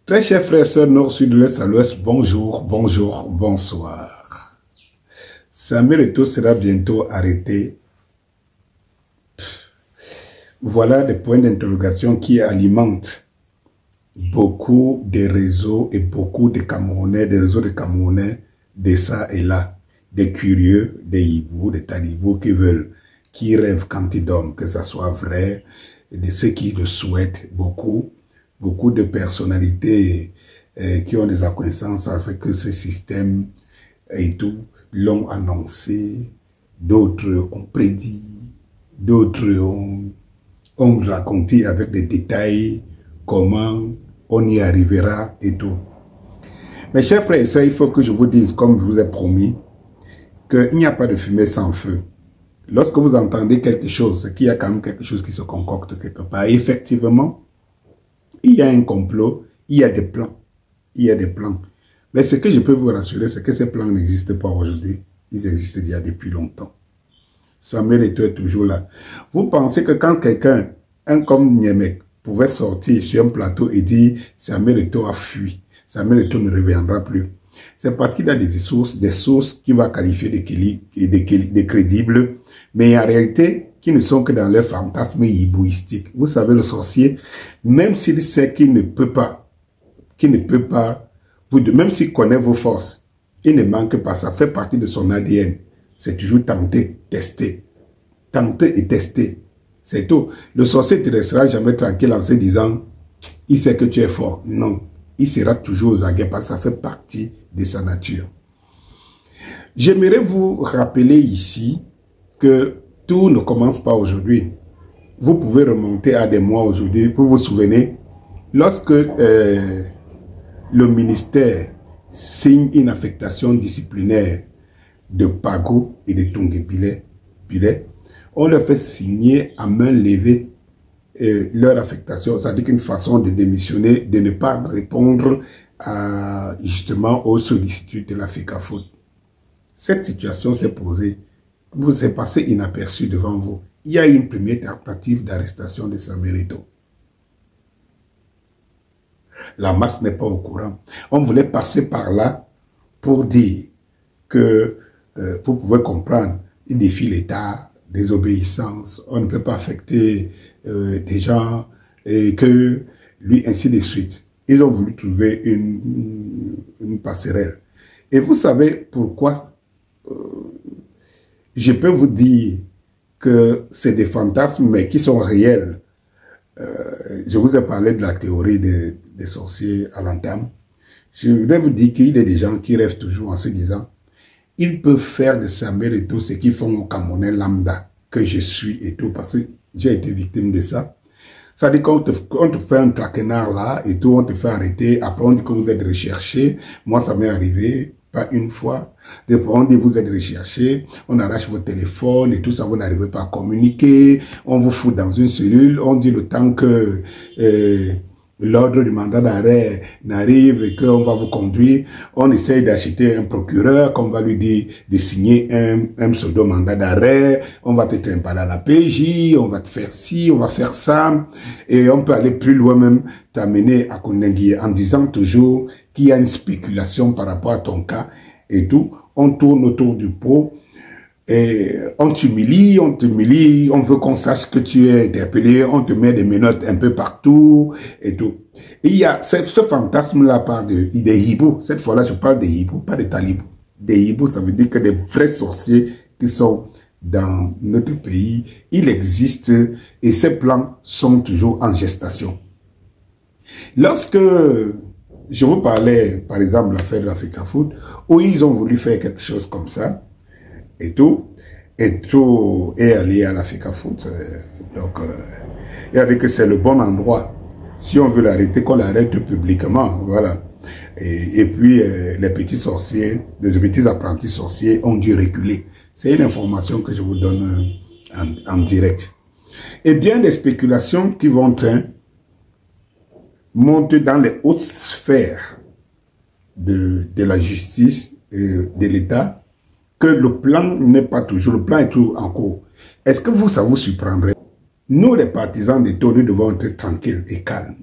Très chers frères, sœurs, nord, sud, l'est, à l'ouest, bonjour, bonjour, bonsoir. Samuel Eto'o sera bientôt arrêté. Voilà des points d'interrogation qui alimentent beaucoup de réseaux et beaucoup de Camerounais, des réseaux de Camerounais, de ça et là, des curieux, des hiboux, des talibous qui rêvent quand ils dorment, que ça soit vrai, et de ceux qui le souhaitent beaucoup de personnalités qui ont des acquaintances avec ce système et tout, l'ont annoncé, d'autres ont prédit, d'autres ont raconté avec des détails comment on y arrivera et tout. Mes chers frères et sœurs, il faut que je vous dise, comme je vous ai promis, qu'il n'y a pas de fumée sans feu. Lorsque vous entendez quelque chose, c'est qu'il y a quand même quelque chose qui se concocte quelque part. Et effectivement, il y a un complot, il y a des plans. Il y a des plans. Mais ce que je peux vous rassurer, c'est que ces plans n'existent pas aujourd'hui. Ils existent déjà depuis longtemps. Samuel Eto'o est toujours là. Vous pensez que quand quelqu'un, un comme Niemek, pouvait sortir sur un plateau et dire « Samuel Eto'o a fui, Samuel Eto'o ne reviendra plus », c'est parce qu'il a des sources qu'il va qualifier de crédibles, mais en réalité, qui ne sont que dans leur fantasme hibouistique. Vous savez, le sorcier, même s'il sait qu'il ne peut pas, même s'il connaît vos forces, il ne manque pas, ça fait partie de son ADN. C'est toujours tenter, tester. Tenter et tester. C'est tout. Le sorcier ne te restera jamais tranquille en se disant, il sait que tu es fort. Non. Il sera toujours aux aguets parce que ça fait partie de sa nature. J'aimerais vous rappeler ici que tout ne commence pas aujourd'hui. Vous pouvez remonter à des mois aujourd'hui. Vous vous souvenez, lorsque le ministère signe une affectation disciplinaire de Pago et de Tungué Bilet, on leur fait signer à main levée leur affectation, c'est-à-dire qu'une façon de démissionner, de ne pas répondre justement aux sollicitudes de la FECAFOOT. Cette situation s'est posée, vous est passé inaperçu devant vous. Il y a eu une première tentative d'arrestation de Samuel Eto'o. La masse n'est pas au courant. On voulait passer par là pour dire que vous pouvez comprendre, il défie l'État, désobéissance, on ne peut pas affecter des gens et que lui, ainsi de suite. Ils ont voulu trouver une passerelle. Et vous savez pourquoi je peux vous dire que c'est des fantasmes, mais qui sont réels. Je vous ai parlé de la théorie des sorciers à l'entame. Je voudrais vous dire qu'il y a des gens qui rêvent toujours en se disant ils peuvent faire de Samuel Eto'o ce qu'ils font au Camerounais lambda, que je suis et tout, parce que j'ai été victime de ça. Ça dit qu'on te fait un traquenard là et tout, on te fait arrêter, après on dit que vous êtes recherché. Moi ça m'est arrivé, pas une fois. Des fois on dit vous êtes recherché, on arrache votre téléphone et tout ça, vous n'arrivez pas à communiquer, on vous fout dans une cellule, on dit le temps que l'ordre du mandat d'arrêt n'arrive et qu'on va vous conduire, on essaye d'acheter un procureur, qu'on va lui dire de signer un pseudo-mandat d'arrêt, on va te trimballer à la PJ, on va te faire ci, on va faire ça, et on peut aller plus loin même, t'amener à Kondenguié en disant toujours qu'il y a une spéculation par rapport à ton cas et tout. On tourne autour du pot, et on t'humilie, on veut qu'on sache que tu es interpellé, on te met des menottes un peu partout et tout. Et il y a ce fantasme-là par des hiboux. Cette fois-là, je parle des hiboux, pas des talibous. Des hiboux, ça veut dire que des vrais sorciers qui sont dans notre pays, il existe et ces plans sont toujours en gestation. Lorsque je vous parlais, par exemple, de l'affaire de la FECAFOOT, où ils ont voulu faire quelque chose comme ça, et tout est allé à la FECAFOOT. Donc, il a dit que c'est le bon endroit. Si on veut l'arrêter, qu'on l'arrête publiquement. Voilà. Et puis, les petits sorciers, les petits apprentis sorciers ont dû reculer. C'est une information que je vous donne en direct. Et bien des spéculations qui vont monter dans les hautes sphères de la justice et de l'État, que le plan n'est pas toujours, le plan est toujours en cours. Est-ce que ça vous surprendrait? Nous, les partisans d'Eto'o, nous devons être tranquilles et calmes.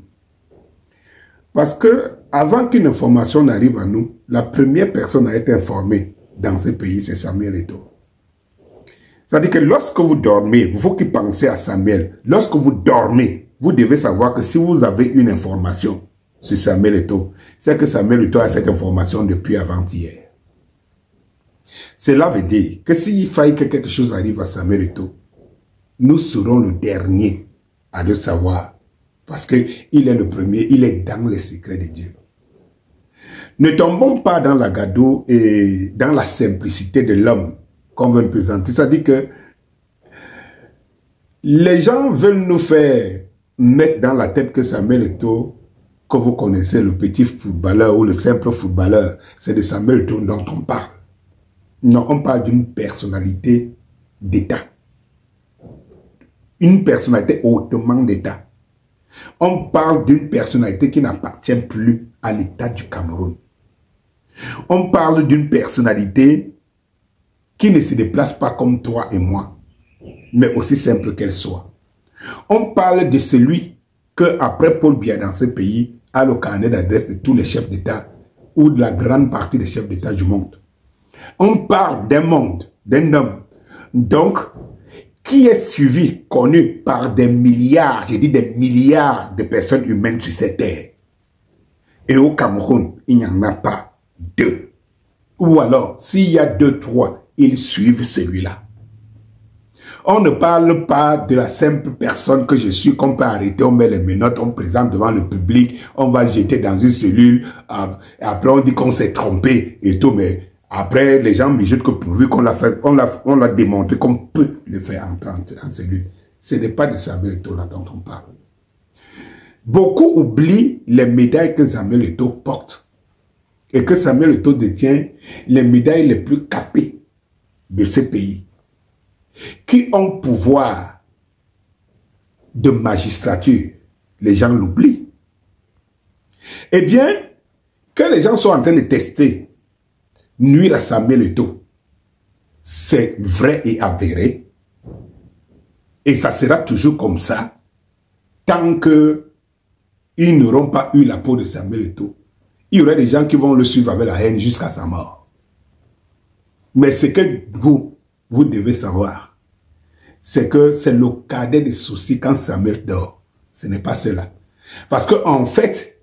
Parce que avant qu'une information n'arrive à nous, la première personne à être informée dans ce pays, c'est Samuel Eto'o. C'est-à-dire que lorsque vous dormez, vous qui pensez à Samuel, lorsque vous dormez, vous devez savoir que si vous avez une information sur Samuel Eto'o, c'est que Samuel Eto'o a cette information depuis avant-hier. Cela veut dire que s'il faille que quelque chose arrive à Samuel Eto'o, nous serons le dernier à le savoir. Parce qu'il est le premier, il est dans les secrets de Dieu. Ne tombons pas dans la gadoue et dans la simplicité de l'homme qu'on veut nous présenter. C'est-à-dire que les gens veulent nous faire mettre dans la tête que Samuel Eto'o, que vous connaissez, le petit footballeur ou le simple footballeur, c'est de Samuel Eto'o dont on parle. Non, on parle d'une personnalité d'État. Une personnalité hautement d'État. On parle d'une personnalité qui n'appartient plus à l'État du Cameroun. On parle d'une personnalité qui ne se déplace pas comme toi et moi, mais aussi simple qu'elle soit. On parle de celui que, après Paul Biya dans ce pays, a le carnet d'adresse de tous les chefs d'État ou de la grande partie des chefs d'État du monde. On parle d'un monde, d'un homme, donc, qui est suivi, connu par des milliards, j'ai dit des milliards de personnes humaines sur cette terre. Et au Cameroun, il n'y en a pas deux. Ou alors, s'il y a deux, trois, ils suivent celui-là. On ne parle pas de la simple personne que je suis, qu'on peut arrêter, on met les menottes, on présente devant le public, on va jeter dans une cellule, après on dit qu'on s'est trompé et tout, mais après les gens mijotent que pourvu qu'on l'a fait, on l'a démontré qu'on peut le faire en cellule. Ce n'est pas de Samuel Eto'o là dont on parle. Beaucoup oublient les médailles que Samuel Eto'o porte et que Samuel Eto'o détient les médailles les plus capées de ce pays, qui ont pouvoir de magistrature. Les gens l'oublient. Eh bien, que les gens soient en train de tester, nuire à Samuel Eto'o, c'est vrai et avéré. Et ça sera toujours comme ça, tant qu'ils n'auront pas eu la peau de Samuel Eto'o. Il y aurait des gens qui vont le suivre avec la haine jusqu'à sa mort. Mais ce que vous devez savoir, c'est que c'est le cadet des soucis quand Samuel dort. Ce n'est pas cela. Parce qu'en fait,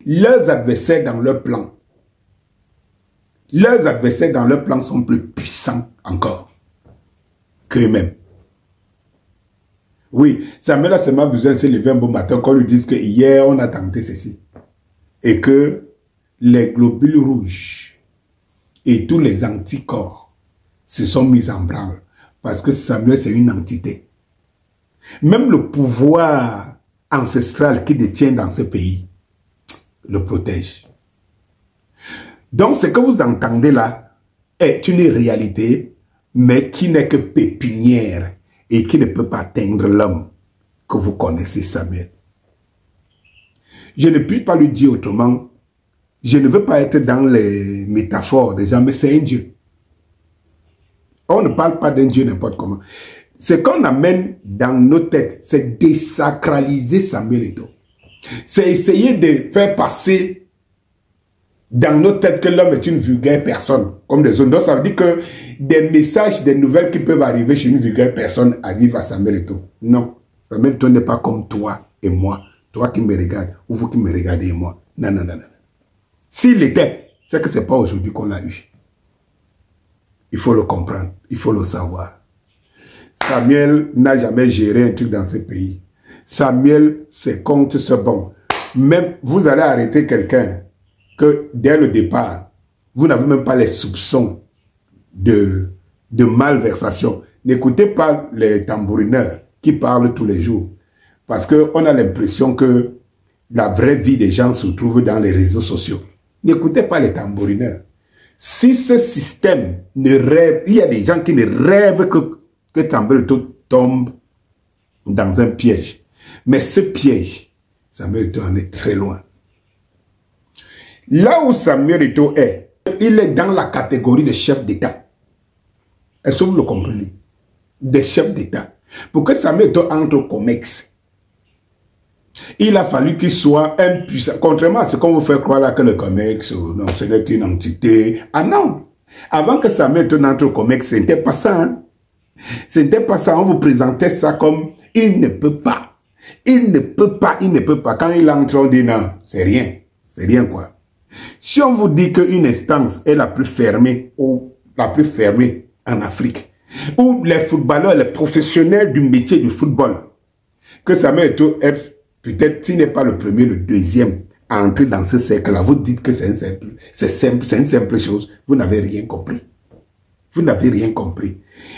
leurs adversaires dans leur plan, sont plus puissants encore qu'eux-mêmes. Oui, Samuel a seulement besoin de se lever un beau matin qu'on lui dise que hier on a tenté ceci. Et que les globules rouges et tous les anticorps se sont mis en branle. Parce que Samuel, c'est une entité. Même le pouvoir ancestral qu'il détient dans ce pays le protège. Donc, ce que vous entendez là est une réalité, mais qui n'est que pépinière et qui ne peut pas atteindre l'homme que vous connaissez, Samuel. Je ne puis pas lui dire autrement. Je ne veux pas être dans les métaphores des gens, mais c'est un Dieu. On ne parle pas d'un Dieu n'importe comment. Ce qu'on amène dans nos têtes, c'est désacraliser Samuel Eto'o. C'est essayer de faire passer dans nos têtes que l'homme est une vulgaire personne, comme des autres. Donc ça veut dire que des messages, des nouvelles qui peuvent arriver chez une vulgaire personne arrivent à Samuel Eto'o. Non, Samuel Eto'o n'est pas comme toi et moi. Toi qui me regardes, ou vous qui me regardez et moi. Non, non, non, non. S'il l'était, c'est que ce n'est pas aujourd'hui qu'on l'a eu. Il faut le comprendre, il faut le savoir. Samuel n'a jamais géré un truc dans ce pays. Samuel, ses comptes sont bons. Même vous allez arrêter quelqu'un que dès le départ, vous n'avez même pas les soupçons de malversation. N'écoutez pas les tambourineurs qui parlent tous les jours. Parce qu'on a l'impression que la vraie vie des gens se trouve dans les réseaux sociaux. N'écoutez pas les tambourineurs. Si ce système ne rêve, il y a des gens qui ne rêvent que Samuel Eto'o tombe dans un piège. Mais ce piège, Samuel Eto'o en est très loin. Là où Samuel Eto'o est, il est dans la catégorie des chefs d'État. Est-ce que vous le comprenez? Des chefs d'État. Pour que Samuel Eto'o entre au COMEX, Il a fallu qu'il soit impuissant. Contrairement à ce qu'on vous fait croire là que le COMEX, non, ce n'est qu'une entité. Ah non! Avant que Samuel Eto'o n'entre au COMEX, ce n'était pas ça. Hein? Ce n'était pas ça. On vous présentait ça comme il ne peut pas. Il ne peut pas, il ne peut pas. Quand il entre, on dit non, c'est rien. C'est rien quoi. Si on vous dit qu'une instance est la plus fermée en Afrique, où les footballeurs, les professionnels du métier du football, que Samuel Eto'o est peut-être, s'il n'est pas le premier, le deuxième à entrer dans ce cercle-là, vous dites que c'est une simple chose, vous n'avez rien compris. Vous n'avez rien compris.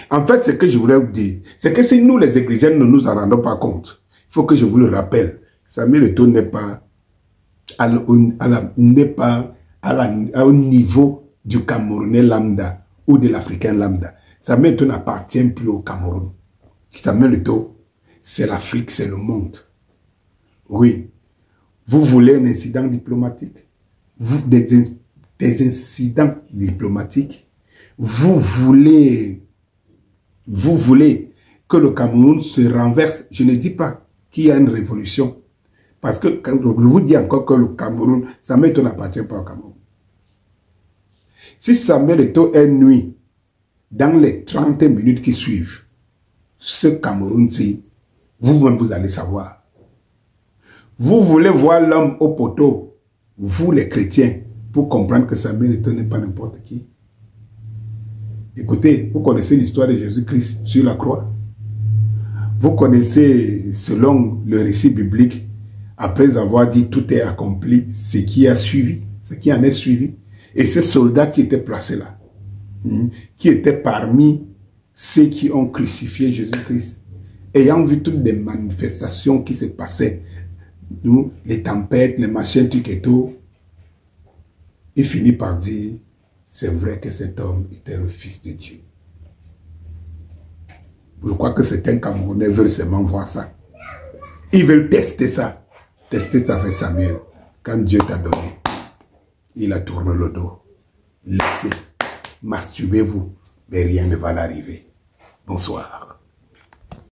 En fait, ce que je voulais vous dire, c'est que si nous, les Églisiens, ne nous en rendons pas compte, il faut que je vous le rappelle, Samuel Eto'o n'est pas au niveau du Camerounais lambda ou de l'Africain lambda. Samuel Eto'o n'appartient plus au Cameroun. Samuel Eto'o, c'est l'Afrique, c'est le monde. Oui. Vous voulez un incident diplomatique? Des incidents diplomatiques? Vous voulez que le Cameroun se renverse? Je ne dis pas qu'il y a une révolution. Parce que je vous dis encore que le Cameroun, Samuel Eto'o n'appartient pas au Cameroun. Si Samuel Eto'o est nuit dans les 30 minutes qui suivent, ce Cameroun-ci, vous-même vous allez savoir. Vous voulez voir l'homme au poteau, vous les chrétiens, pour comprendre que Samuel Eto'o n'est pas n'importe qui. Écoutez, vous connaissez l'histoire de Jésus-Christ sur la croix. Vous connaissez, selon le récit biblique, après avoir dit tout est accompli, ce qui a suivi, ce qui en est suivi. Et ces soldats qui étaient placés là, qui étaient parmi ceux qui ont crucifié Jésus-Christ, ayant vu toutes les manifestations qui se passaient, les tempêtes, les machins, trucs et tout, il finit par dire, c'est vrai que cet homme était le Fils de Dieu. Je crois que certains Camerounais veulent seulement voir ça. Ils veulent tester ça. Tester ça avec Samuel. Quand Dieu t'a donné, il a tourné le dos. Laissez, masturbez-vous, mais rien ne va l'arriver. Bonsoir.